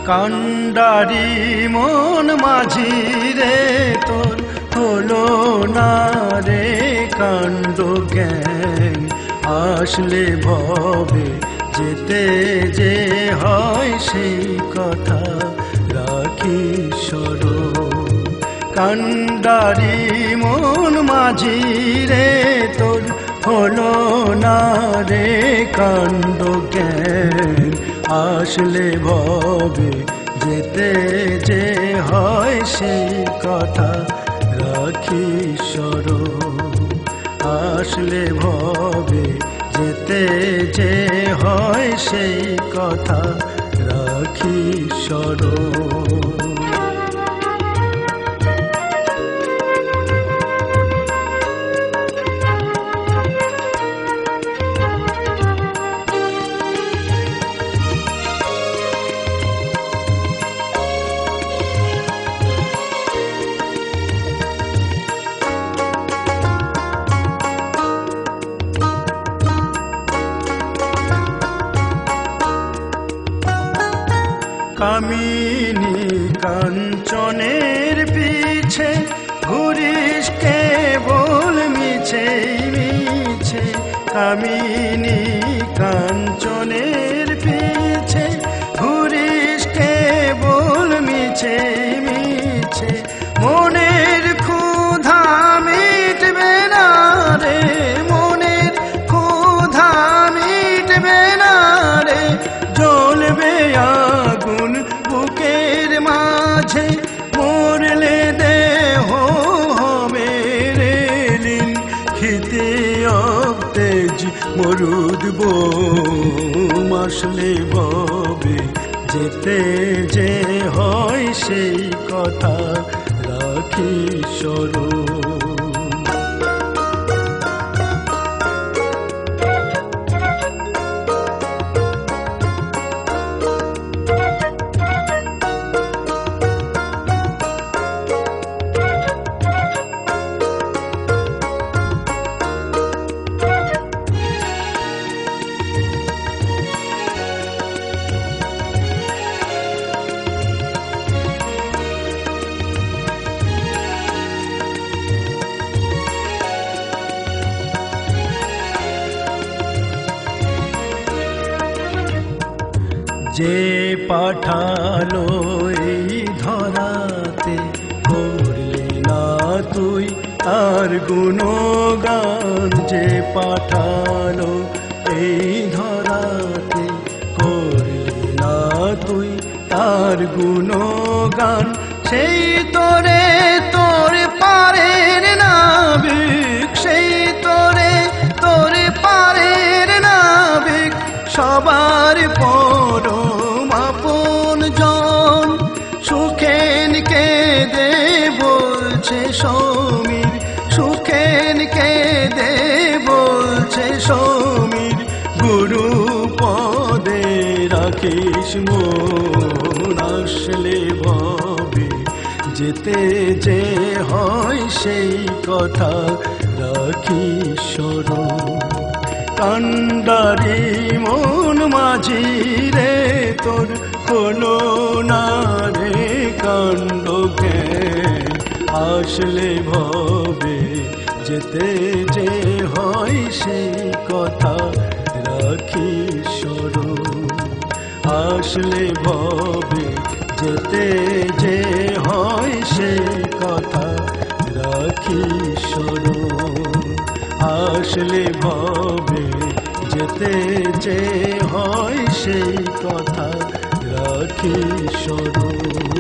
কান্ডারি মন মাঝি রে তোর হলো না রে কাণ্ড জ্ঞান আসলে ভবে যেতে যে হয় সেই কথা রাখি স্মরণ কান্ডারি মন মাঝি রে তোর হলো না রে কাণ্ড জ্ঞান আসলে ভবে যেতে যে হয় সেই কথা রাখি স্মরণ আসলে ভবে যেতে যে হয় সেই কথা রাখি স্মরণ কামিনী কাঞ্চনের পিছে ঘুরিস কেবল মিছে মিছে কামিনী কাঞ্চনের পিছে ঘুরিস কেবল মিছে মিছে মনের ক্ষুধা মিটবে না রে মনের ক্ষুধা মিটবে না রে জ্বলবে আগুন বুকের মাঝে মরলে দেহ হবে রে লীন খিতে অতেজ মরুদ বোম আসলে ভবে যেতে যে হয় সেই কথা রাখি স্মরণ যে পাঠালো এই ধরাতে করলি না তুই আর গুণগান যে পাঠালো এই ধরাতে করলি না তুই আর গুণগান সেই তোরে তোর পারের নাবিক সেই তোরে তোর পারের নাবিক সবার পরম আপন জন সুখেন কেঁদে বলছে সমীর সুখেন কেঁদে বলছে সমীর গুরু পদে রাখিস মন আসলে ভবে যেতে যে হয় সেই কথা রাখি স্মরণ কান্ডারি মন মাঝি রে তোর হলো না রে কাণ্ড জ্ঞান আসলে ভবে যেতে যে হয় সেই কথা রাখি স্মরণ আসলে ভবে যেতে যে হয় সেই কথা রাখি স্মরণ আসলে ভবে যেতে যে হয় সেই কথা রাখি স্মরণ।